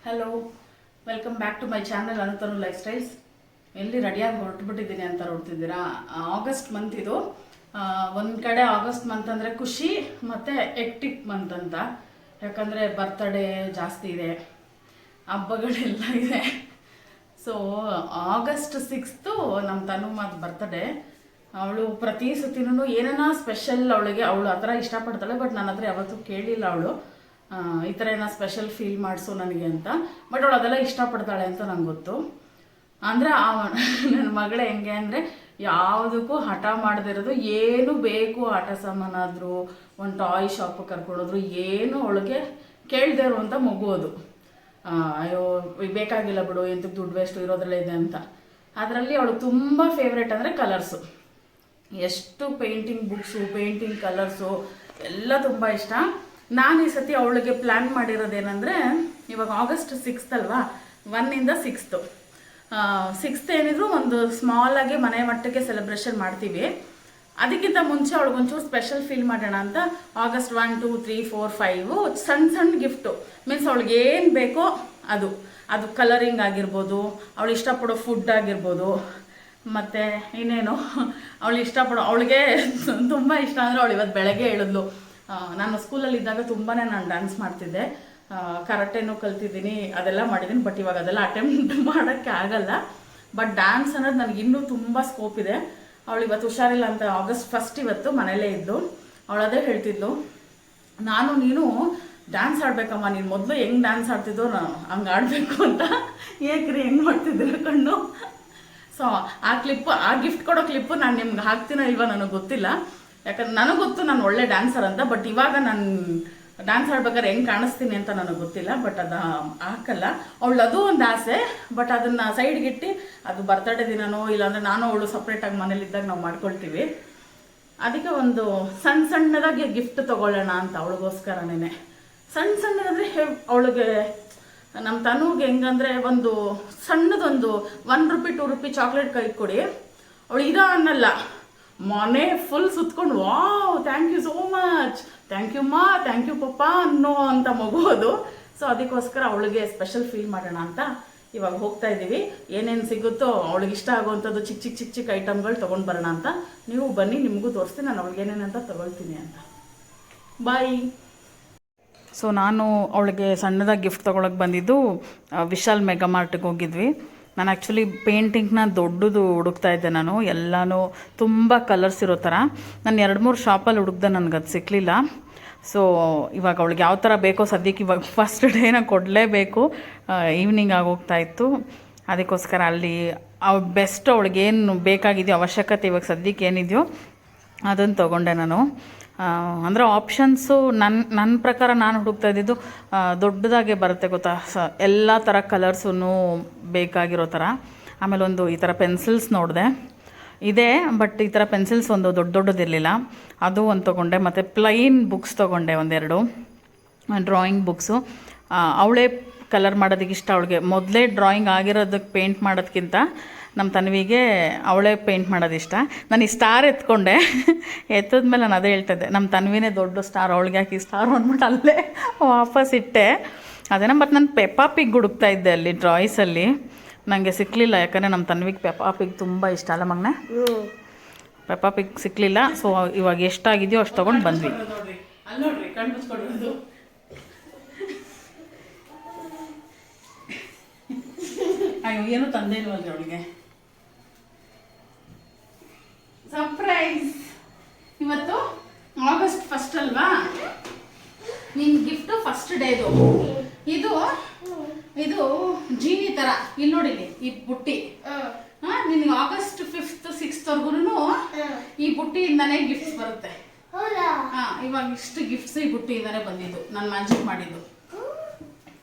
Hello, welcome back to my channel Anutanu ಲೈಫ್ ಸ್ಟೈಲ್ಸ್. ಎಲ್ಲಿ ರೆಡಿಯಾಗಿ ಹೊರಟುಬಿಟ್ಟಿದ್ದೀನಿ ಅಂತ ನೋಡ್ತಿದ್ದೀರಾ. ಆಗಸ್ಟ್ ಮಂತ್ ಇದು. ಒಂದು ಕಡೆ ಆಗಸ್ಟ್ ಮಂತ್ ಅಂದರೆ ಖುಷಿ ಮತ್ತು ಎಕ್ಟಿಕ್ ಮಂತ್ ಅಂತ. ಯಾಕಂದರೆ ಬರ್ತಡೇ ಜಾಸ್ತಿ ಇದೆ, ಹಬ್ಬಗಳೆಲ್ಲ ಇದೆ. ಸೊ ಆಗಸ್ಟ್ 6 ನಮ್ಮ ತನು ಮಾತು ಬರ್ತಡೇ. ಅವಳು ಪ್ರತಿ ಸತಿನೂ ಏನಾನ ಸ್ಪೆಷಲ್ ಅವಳು ಆ ಥರ ಇಷ್ಟಪಡ್ತಾಳೆ. ಬಟ್ ನನ್ನ ಹತ್ರ ಯಾವತ್ತೂ ಕೇಳಿಲ್ಲ ಅವಳು ಈ ಥರ ಏನೋ ಸ್ಪೆಷಲ್ ಫೀಲ್ ಮಾಡಿಸು ನನಗೆ ಅಂತ. ಬಟ್ ಅವಳು ಅದೆಲ್ಲ ಇಷ್ಟಪಡ್ತಾಳೆ ಅಂತ ನಂಗೆ ಗೊತ್ತು. ಅಂದರೆ ನನ್ನ ಮಗಳೇ ಹೆಂಗೆ ಅಂದರೆ ಯಾವುದಕ್ಕೂ ಹಠ ಮಾಡದಿರೋದು. ಏನು ಬೇಕು ಆಟ ಸಾಮಾನಾದರೂ, ಒಂದು ಟಾಯ್ ಶಾಪಿಗೆ ಕರ್ಕೊಳೋದ್ರು, ಏನು ಅವಳಿಗೆ ಕೇಳದೇ ಇರುವಂಥ ಮಗು ಅದು. ಅಯ್ಯೋ ಬೇಕಾಗಿಲ್ಲ ಬಿಡು, ಎಂತಕ್ಕೆ ದುಡ್ಡು ವೇಸ್ಟು, ಇರೋದ್ರಲ್ಲೇ ಇದೆ ಅಂತ. ಅದರಲ್ಲಿ ಅವಳು ತುಂಬ ಫೇವ್ರೇಟ್ ಅಂದರೆ ಕಲರ್ಸು. ಎಷ್ಟು ಪೇಂಟಿಂಗ್ ಬುಕ್ಸು, ಪೇಂಟಿಂಗ್ ಕಲರ್ಸು ಎಲ್ಲ ತುಂಬ ಇಷ್ಟ. ನಾನು ಈ ಸತಿ ಅವಳಿಗೆ ಪ್ಲ್ಯಾನ್ ಮಾಡಿರೋದೇನೆಂದರೆ, ಇವಾಗ ಆಗಸ್ಟ್ 6 ಅಲ್ವಾ, 1 to 6. 6 ಏನಿದ್ರು ಒಂದು ಸ್ಮಾಲಾಗಿ ಮನೆ ಮಟ್ಟಕ್ಕೆ ಸೆಲೆಬ್ರೇಷನ್ ಮಾಡ್ತೀವಿ. ಅದಕ್ಕಿಂತ ಮುಂಚೆ ಅವಳಿಗೊಂಚೂರು ಸ್ಪೆಷಲ್ ಫೀಲ್ ಮಾಡೋಣ ಅಂತ ಆಗಸ್ಟ್ 1, 2, 3, 4, 5 ಸಣ್ಣ ಗಿಫ್ಟು. ಮೀನ್ಸ್ ಅವಳಿಗೆ ಏನು ಬೇಕೋ ಅದು ಕಲರಿಂಗ್ ಆಗಿರ್ಬೋದು, ಅವಳು ಇಷ್ಟಪಡೋ ಫುಡ್ ಆಗಿರ್ಬೋದು, ಮತ್ತು ಇನ್ನೇನು ಅವಳಿಗೆ ತುಂಬ ಇಷ್ಟ ಅಂದರೆ ಅವಳು ಇವತ್ತು ಬೆಳಗ್ಗೆ ಹೇಳಿದ್ಲು, ನಾನು ಸ್ಕೂಲಲ್ಲಿದ್ದಾಗ ತುಂಬಾ ನಾನು ಡ್ಯಾನ್ಸ್ ಮಾಡ್ತಿದ್ದೆ, ಕರಾಟೆನೂ ಕಲ್ತಿದ್ದೀನಿ, ಅದೆಲ್ಲ ಮಾಡಿದ್ದೀನಿ. ಬಟ್ ಇವಾಗ ಅದೆಲ್ಲ ಅಟೆಂಪ್ಟ್ ಮಾಡೋಕ್ಕೆ ಆಗಲ್ಲ. ಬಟ್ ಡ್ಯಾನ್ಸ್ ಅನ್ನೋದು ನನಗೆ ಇನ್ನೂ ತುಂಬ ಸ್ಕೋಪ್ ಇದೆ. ಅವಳು ಇವತ್ತು ಹುಷಾರಿಲ್ಲ ಅಂತ ಆಗಸ್ಟ್ 1 ಇವತ್ತು ಮನೇಲೇ ಇದ್ದು ಅವಳು ಅದೇ ಹೇಳ್ತಿದ್ಲು, ನೀನು ಡ್ಯಾನ್ಸ್ ಆಡಬೇಕಮ್ಮ, ನೀನು ಮೊದಲು ಹೆಂಗೆ ಡ್ಯಾನ್ಸ್ ಆಡ್ತಿದ್ದೋ ಹಂಗೆ ಆಡಬೇಕು ಅಂತ. ಏಕ್ರಿ ಹೆಂಗೆ ಮಾಡ್ತಿದ್ದೀರ ಕಣ್ಣು. ಸೊ ಆ ಗಿಫ್ಟ್ ಕೊಡೋ ಕ್ಲಿಪ್ಪು ನಾನು ನಿಮ್ಗೆ ಹಾಕ್ತೀನೋ ಇಲ್ವಾ ನನಗೆ ಗೊತ್ತಿಲ್ಲ. ಯಾಕಂದ್ರೆ ನನಗೆ ಗೊತ್ತು ನಾನು ಒಳ್ಳೆ ಡ್ಯಾನ್ಸರ್ ಅಂತ. ಬಟ್ ಇವಾಗ ನಾನು ಡ್ಯಾನ್ಸ್ ಆಡ್ಬೇಕಾದ್ರೆ ಹೆಂಗೆ ಕಾಣಿಸ್ತೀನಿ ಅಂತ ನನಗೆ ಗೊತ್ತಿಲ್ಲ. ಬಟ್ ಅದು ಹಾಕಲ್ಲ. ಅವಳು ಅದು ಒಂದು ಆಸೆ. ಬಟ್ ಅದನ್ನು ಸೈಡ್ಗಿಟ್ಟು ಅದು ಬರ್ತಡೇ ದಿನನೋ ಇಲ್ಲಾಂದರೆ ನಾನು ಅವಳು ಸಪ್ರೇಟಾಗಿ ಮನೇಲಿದ್ದಾಗ ನಾವು ಮಾಡ್ಕೊಳ್ತೀವಿ. ಅದಕ್ಕೆ ಒಂದು ಸಣ್ಣದಾಗಿ ಗಿಫ್ಟ್ ತೊಗೊಳ್ಳೋಣ ಅಂತ ಅವಳಿಗೋಸ್ಕರನೇ. ಸಣ್ಣದಂದರೆ ಅವಳಿಗೆ ನಮ್ಮ ತನುಗೆ ಹೆಂಗಂದರೆ ಒಂದು ಸಣ್ಣದೊಂದು 1 ರೂಪಿ 2 ರೂಪಿ ಚಾಕ್ಲೇಟ್ ಕೈ ಕೊಡಿ, ಅವಳು ಅನ್ನಲ್ಲ, ಮನೆ ಫುಲ್ ಸುತ್ಕೊಂಡು wow thank you so much, thank you ಮಾ, ಥ್ಯಾಂಕ್ ಯು ಪಪ್ಪ ಅನ್ನೋ ಅಂತ ಮಗು ಅದು. ಸೊ ಅದಕ್ಕೋಸ್ಕರ ಅವಳಿಗೆ ಸ್ಪೆಷಲ್ ಫೀಲ್ ಮಾಡೋಣ ಅಂತ ಇವಾಗ ಹೋಗ್ತಾ ಇದ್ದೀವಿ. ಏನೇನು ಸಿಗುತ್ತೋ ಅವಳಿಗೆ ಇಷ್ಟ ಆಗುವಂಥದ್ದು ಚಿಕ್ಕ ಐಟಮ್ಗಳು ತೊಗೊಂಡು ಬರೋಣ ಅಂತ. ನೀವು ಬನ್ನಿ, ನಿಮಗೂ ತೋರಿಸ್ತೀನಿ ನಾನು ಅವಳಿಗೆ ಏನೇನಂತ ತೊಗೊಳ್ತೀನಿ ಅಂತ. ಬಾಯ್. ಸೊ ನಾನು ಅವಳಿಗೆ ಸಣ್ಣದಾಗಿ ಗಿಫ್ಟ್ ತೊಗೊಳಕ್ಕೆ ಬಂದಿದ್ದು ವಿಶಾಲ್ ಮೆಗಾ ಮಾರ್ಟಿಗೆ ಹೋಗಿದ್ವಿ. ನಾನು ಆ್ಯಕ್ಚುಲಿ ಪೇಂಟಿಂಗ್ನ ದೊಡ್ಡದು ಹುಡುಕ್ತಾ ಇದ್ದೆ. ನಾನು ಎಲ್ಲನೂ ತುಂಬ ಕಲರ್ಸ್ ಇರೋ ಥರ ನಾನು 2-3 ಶಾಪಲ್ಲಿ ಹುಡುಕ್ದೆ, ನನಗದು ಸಿಕ್ಕಲಿಲ್ಲ. ಸೊ ಇವಾಗ ಅವಳಿಗೆ ಯಾವ ಥರ ಬೇಕೋ ಸದ್ಯಕ್ಕೆ ಇವಾಗ ಫಸ್ಟ್ ಡೇನ ಕೊಡಲೇಬೇಕು, ಈವ್ನಿಂಗ್ ಆಗೋಗ್ತಾ ಇತ್ತು. ಅದಕ್ಕೋಸ್ಕರ ಅಲ್ಲಿ ಬೆಸ್ಟ್ ಅವಳಿಗೆ ಏನು ಬೇಕಾಗಿದೆಯೋ ಅವಶ್ಯಕತೆ ಇವಾಗ ಸದ್ಯಕ್ಕೆ ಏನಿದೆಯೋ ಅದನ್ನು ತೊಗೊಂಡೆ ನಾನು. ಅಂದರೆ ಆಪ್ಷನ್ಸು ನನ್ನ ಪ್ರಕಾರ ನಾನು ಹುಡುಕ್ತಾ ಇದ್ದಿದ್ದು ದೊಡ್ಡದಾಗೆ ಬರುತ್ತೆ ಗೊತ್ತಾ, ಎಲ್ಲ ಥರ ಕಲರ್ಸೂ ಬೇಕಾಗಿರೋ ಥರ. ಆಮೇಲೆ ಒಂದು ಈ ಥರ ಪೆನ್ಸಿಲ್ಸ್ ನೋಡಿದೆ, ಇದೆ ಬಟ್ ಈ ಥರ ಪೆನ್ಸಿಲ್ಸ್ ಒಂದು ದೊಡ್ಡದಿರಲಿಲ್ಲ, ಅದು ಒಂದು ತೊಗೊಂಡೆ. ಮತ್ತು ಪ್ಲೈನ್ ಬುಕ್ಸ್ ತೊಗೊಂಡೆ 1-2 ಡ್ರಾಯಿಂಗ್ ಬುಕ್ಸು. ಅವಳೇ ಕಲರ್ ಮಾಡೋದಕ್ಕೆ ಇಷ್ಟ. ಅವಳಿಗೆ ಮೊದಲೇ ಡ್ರಾಯಿಂಗ್ ಆಗಿರೋದಕ್ಕೆ ಪೇಂಟ್ ಮಾಡೋದಕ್ಕಿಂತ ನಮ್ಮ ತನ್ವಿಗೆ ಅವಳೇ ಪೇಂಟ್ ಮಾಡೋದು ಇಷ್ಟ. ನಾನು ಈ ಸ್ಟಾರ್ ಎತ್ಕೊಂಡೆ, ಎತ್ತದ್ಮೇಲೆ ನಾನು ಅದೇ ಹೇಳ್ತಿದ್ದೆ, ನಮ್ಮ ತನ್ವಿನೇ ದೊಡ್ಡ ಸ್ಟಾರ್, ಅವಳಿಗೆ ಯಾಕೆ ಈ ಸ್ಟಾರ್ ಅಂದ್ಬಿಟ್ಟು ಅಲ್ಲೇ ವಾಪಸ್ ಇಟ್ಟೆ. ಅದೇನೋ ಬಟ್ ನಾನು ಪೆಪ್ಪಾ ಪಿಗ್ ಹುಡುಕ್ತಾ ಇದ್ದೆ ಅಲ್ಲಿ ಡ್ರಾಯ್ಸಲ್ಲಿ, ನನಗೆ ಸಿಕ್ಕಲಿಲ್ಲ. ಯಾಕಂದರೆ ನಮ್ಮ ತನ್ವಿಗೆ ಪೆಪ್ಪಾ ಪಿಗ್ ತುಂಬ ಇಷ್ಟ ಅಲ್ಲ ಮಗನೇ, ಪೆಪ್ಪಾ ಪಿಗ್ ಸಿಕ್ಕಲಿಲ್ಲ. ಸೊ ಇವಾಗ ಎಷ್ಟಾಗಿದೆಯೋ ಅಷ್ಟು ತೊಗೊಂಡು ಬಂದ್ವಿ. ಅಯ್ಯೋ ಏನು ತಂದೆ ಇಲ್ವಲ್ರಿ ಅವಳಿಗೆ ಸರ್ಪ್ರೈಸ್. ಇವತ್ತು ಆಗಸ್ಟ್ 1 ಅಲ್ವಾ, ನಿನ್ ಗಿಫ್ಟ್ ಫಸ್ಟ್ ಡೇದು. ಇದು ಜೀನಿ ತರ ಇಲ್ಲಿ ನೋಡಿ, ಈ ಬುಟ್ಟಿ ನಿನ್ಗೆ ಆಗಸ್ಟ್ 5th 6th ಈ ಬುಟ್ಟಿಯಿಂದಾನೇ ಗಿಫ್ಟ್ಸ್ ಬರುತ್ತೆ. ಇವಾಗ ಇಷ್ಟು ಗಿಫ್ಟ್ಸ್ ಈ ಬುಟ್ಟಿಯಿಂದಾನೇ ಬಂದಿದ್ದು, ನಾನು ಮ್ಯಾಜಿಕ್ ಮಾಡಿದ್ದು.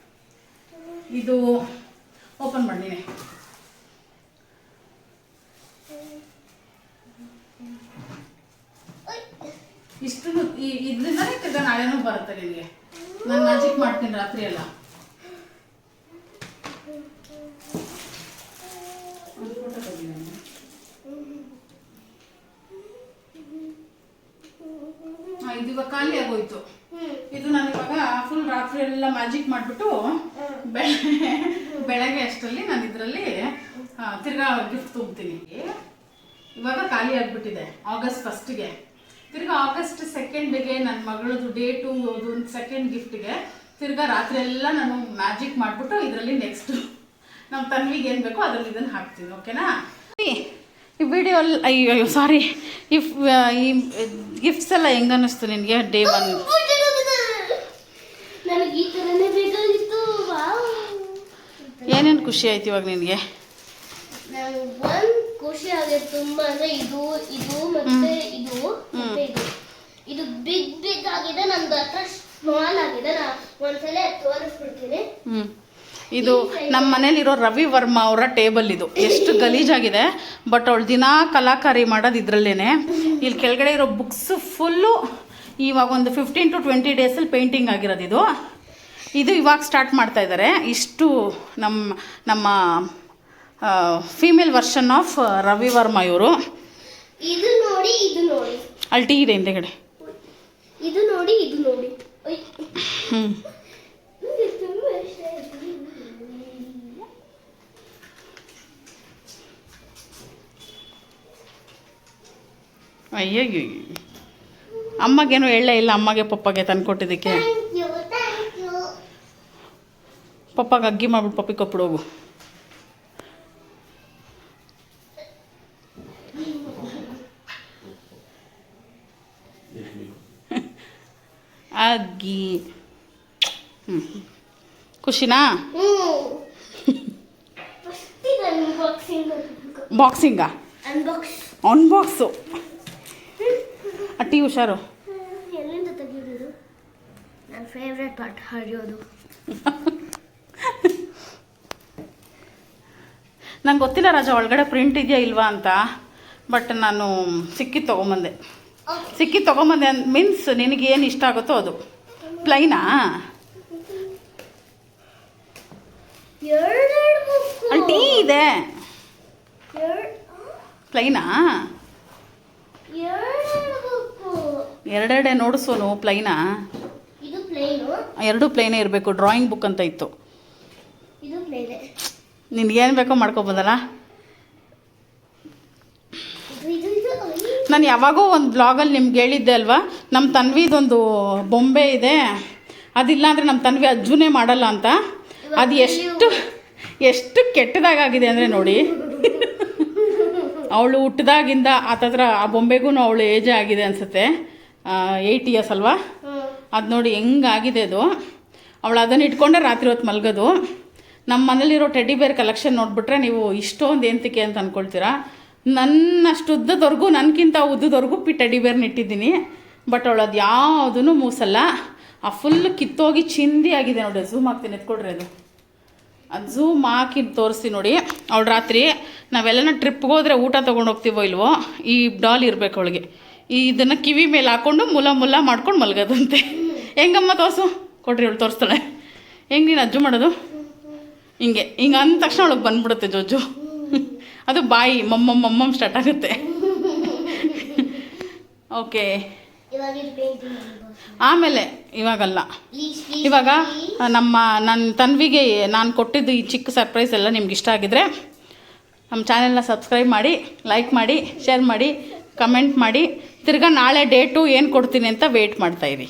ಇದು ಓಪನ್ ಮಾಡಿನಿ. ಇಷ್ಟು ಇದರಿಂದಾನೇ ತಿರ್ಗಾ ನಾಳೆನೂ ಬರುತ್ತೆ ನಿನಗೆ. ನಾನು ಮ್ಯಾಜಿಕ್ ಮಾಡ್ತೀನಿ ರಾತ್ರಿ ಎಲ್ಲ. ಇದು ಇವಾಗ ಖಾಲಿ ಆಗೋಯ್ತು. ಇದು ನಾನು ಇವಾಗ ಫುಲ್ ರಾತ್ರಿ ಎಲ್ಲ ಮ್ಯಾಜಿಕ್ ಮಾಡಿಬಿಟ್ಟು ಬೆಳಗ್ಗೆ ಅಷ್ಟರಲ್ಲಿ ನಾನು ಇದರಲ್ಲಿ ತಿರ್ಗಾ ಗಿಫ್ಟ್ ತುಂಬ್ತೀನಿ. ಇವಾಗ ಖಾಲಿ ಆಗಿಬಿಟ್ಟಿದೆ ಆಗಸ್ಟ್ 1ಗೆ. ತಿರ್ಗಾ ಆಗಸ್ಟ್ 2ಗೆ ನನ್ನ ಮಗಳದು ಡೇಟು ಅದು ಸೆಕೆಂಡ್ ಗಿಫ್ಟ್ಗೆ ತಿರ್ಗಾ ರಾತ್ರಿ ಎಲ್ಲ ನಾನು ಮ್ಯಾಜಿಕ್ ಮಾಡಿಬಿಟ್ಟು ಇದರಲ್ಲಿ ನೆಕ್ಸ್ಟು ನಮ್ಮ ತನ್ವಿಗೆ ಏನು ಬೇಕೋ ಅದರಲ್ಲಿ ಇದನ್ನು ಹಾಕ್ತೀನಿ. ಓಕೆನಾ? ಈ ವಿಡಿಯೋ ಅಯ್ಯೋ ಸಾರಿ, ಈ ಗಿಫ್ಟ್ಸ್ ಎಲ್ಲ ಹೆಂಗೆ ಅನ್ನಿಸ್ತು ನಿನಗೆ ಡೇ 1? ಏನೇನು ಖುಷಿ ಆಯ್ತು ಇವಾಗ ನಿನಗೆ? ಖುಷಿ ಆಗಿದೆ ತುಂಬಾ. ಅಂದ್ರೆ ಇದು ಮತ್ತೆ ಇದು ಬಿಗ್ ಆಗಿದೆ, ನಂದು ಹತ್ರ ಸ್ಮಾಲ್ ಆಗಿದೆ. ನಾ ಒಂದ್ಸಲ ತೋರಿಸ್ಬಿಡ್ತೀನಿ. ಇದು ನಮ್ಮ ಮನೇಲಿರೋ ರವಿ ವರ್ಮಾ ಅವರ ಟೇಬಲ್. ಇದು ಎಷ್ಟು ಗಲೀಜಾಗಿದೆ, ಬಟ್ ಅವಳು ದಿನಾ ಕಲಾಕಾರಿ ಮಾಡೋದು ಇದರಲ್ಲೇನೆ. ಇಲ್ಲಿ ಕೆಳಗಡೆ ಇರೋ ಬುಕ್ಸ್ ಫುಲ್ಲು ಇವಾಗ ಒಂದು 15 to 20 ಡೇಸಲ್ಲಿ ಪೇಂಟಿಂಗ್ ಆಗಿರೋದು. ಇದು ಇವಾಗ ಸ್ಟಾರ್ಟ್ ಮಾಡ್ತಾ ಇದ್ದಾರೆ. ಇಷ್ಟು ನಮ್ಮ female version of Ravi Varma ಇವರು. ಇದು ನೋಡಿ ಅಲ್ಲಿ ಟೀ ಇದೆ ಹಿಂದೆಗಡೆ. ಇದು ನೋಡಿ ಅಯ್ಯಯ್ಯ, ಅಮ್ಮಗೇನು ಹೇಳಲೇ ಇಲ್ಲ. ಅಮ್ಮಗೆ ಪಪ್ಪಗೆ ತಂದ್ಕೊಟ್ಟಿದ್ದಕ್ಕೆ ಪಪ್ಪಗೆ ಅಗ್ಗಿ ಮಾಡ್ಬಿಟ್ಟು ಪಪ್ಪಿ ಕೊಟ್ಬಿಡೋಗು. ಅಗ್ಗಿ ಖುಷಿನಾ? ಬಾಕ್ಸಿಂಗಾ? ಅನ್ಬಾಕ್ಸು. ಅಟ್ಟಿ ಹುಷಾರು. ಎಲ್ಲಿಂದ ತೆಗೆಯೋದು? ನನ್ನ ಫೇವ್ರೆಟ್ ಪಾರ್ಟ್, ಹರಿಯೋದು. ನಂಗೆ ಗೊತ್ತಿಲ್ಲ ರಾಜ ಒಳಗಡೆ ಪ್ರಿಂಟ್ ಇದೆಯಾ ಇಲ್ವಾ ಅಂತ, ಬಟ್ ನಾನು ಸಿಕ್ಕಿದ್ದು ತೊಗೊಂಬಂದೆ. ಮೀನ್ಸ್ ನಿನಗೆ ಏನು ಇಷ್ಟ ಆಗುತ್ತೋ ಅದು. ಪ್ಲೈನಾ? ಅಲ್ಲಿ ಟೀ ಇದೆ. ಪ್ಲೈನಾ? ಎರಡೆರಡೆ ನೋಡಿಸೋನು. ಪ್ಲೈನಾ? ಎರಡು ಪ್ಲೈನೇ ಇರಬೇಕು. ಡ್ರಾಯಿಂಗ್ ಬುಕ್ ಅಂತ ಇತ್ತು. ನಿನಗೇನು ಬೇಕೋ ಮಾಡ್ಕೊಬೋದಲ್ಲ. ನಾನು ಯಾವಾಗೋ ಒಂದು ಬ್ಲಾಗಲ್ಲಿ ನಿಮ್ಗೆ ಹೇಳಿದ್ದೆ ಅಲ್ವಾ, ನಮ್ಮ ತನ್ವಿದೊಂದು ಬೊಂಬೆ ಇದೆ, ಅದಿಲ್ಲ ಅಂದರೆ ನಮ್ಮ ತನ್ವಿ ಅಜ್ಜುನೇ ಮಾಡಲ್ಲ ಅಂತ. ಅದು ಎಷ್ಟು ಕೆಟ್ಟದಾಗಿದೆ ಅಂದರೆ ನೋಡಿ. ಅವಳು ಹುಟ್ಟಿದಾಗಿಂದ ಆತತ್ರ ಆ ಬೊಂಬೆಗೂ ಅವಳು ಏಜೇ ಆಗಿದೆ ಅನಿಸುತ್ತೆ. 8 years ಅಲ್ವಾ? ಅದು ನೋಡಿ ಹೆಂಗಾಗಿದೆ ಅದು. ಅವಳು ಅದನ್ನು ಇಟ್ಕೊಂಡೆ ರಾತ್ರಿ ಹೊತ್ತು ಮಲಗೋದು. ನಮ್ಮ ಮನೇಲಿರೋ ಟೆಡ್ಡಿ ಬೇರ್ ಕಲೆಕ್ಷನ್ ನೋಡಿಬಿಟ್ರೆ ನೀವು ಇಷ್ಟೊಂದು ಎಂತಕ್ಕೆ ಅಂತ ಅಂದ್ಕೊಳ್ತೀರಾ. ನನ್ನಷ್ಟು ಉದ್ದದವರೆಗೂ, ನನಗಿಂತ ಉದ್ದದವರೆಗೂ ಟೆಡ್ಡಿ ಬೇರ್ನ ಇಟ್ಟಿದ್ದೀನಿ. ಬಟ್ ಅವಳು ಅದು ಯಾವುದೂ ಮೂಸಲ್ಲ. ಆ ಫುಲ್ ಕಿತ್ತೋಗಿ ಚಿಂದಿ ಆಗಿದೆ ನೋಡಿ. ಝೂಮ್ ಹಾಕ್ತೀನಿ, ಎತ್ಕೊಡ್ರಿ. ಅದು ಝೂಮ್ ಹಾಕಿ ತೋರಿಸ್ತೀನಿ ನೋಡಿ. ಅವಳು ರಾತ್ರಿ ನಾವೆಲ್ಲನ ಟ್ರಿಪ್ಗೆ ಹೋದರೆ ಊಟ ತೊಗೊಂಡು ಹೋಗ್ತೀವೋ ಇಲ್ವೋ, ಈ ಡಾಲ್ ಇರಬೇಕು ಅವಳಿಗೆ. ಇದನ್ನು ಕಿವಿ ಮೇಲೆ ಹಾಕ್ಕೊಂಡು ಮುಲ್ಲ ಮಾಡ್ಕೊಂಡು ಮಲಗೋದಂತೆ. ಹೆಂಗಮ್ಮ ತೋರಿಸು ಕೊಡ್ರಿ. ಅವಳು ತೋರಿಸ್ತಾಳೆ. ಹೆಂಗೆ ನೀನು ಅಜ್ಜು ಮಾಡೋದು? ಹಿಂಗೆ ಅಂದ ತಕ್ಷಣ ಅವಳಿಗೆ ಬಂದ್ಬಿಡುತ್ತೆ ಜೋಜು. ಅದು ಬಾಯಿ ಮಮ್ಮಮ್ ಸ್ಟಾರ್ಟ್ ಆಗುತ್ತೆ. ಓಕೆ, ಆಮೇಲೆ ಇವಾಗಲ್ಲ. ಇವಾಗ ನನ್ನ ತನ್ವಿಗೆ ನಾನು ಕೊಟ್ಟಿದ್ದು ಈ ಚಿಕ್ಕ ಸರ್ಪ್ರೈಸ್ ಎಲ್ಲ ನಿಮ್ಗೆ ಇಷ್ಟ ಆಗಿದ್ರೆ ನಮ್ಮ ಚಾನೆಲ್ನ ಸಬ್ಸ್ಕ್ರೈಬ್ ಮಾಡಿ, ಲೈಕ್ ಮಾಡಿ, ಶೇರ್ ಮಾಡಿ, ಕಮೆಂಟ್ ಮಾಡಿ. ತಿರ್ಗಾ ನಾಳೆ ಡೇಟು ಏನು ಕೊಡ್ತೀನಿ ಅಂತ ವೆಯ್ಟ್ ಮಾಡ್ತಾಯಿರಿ.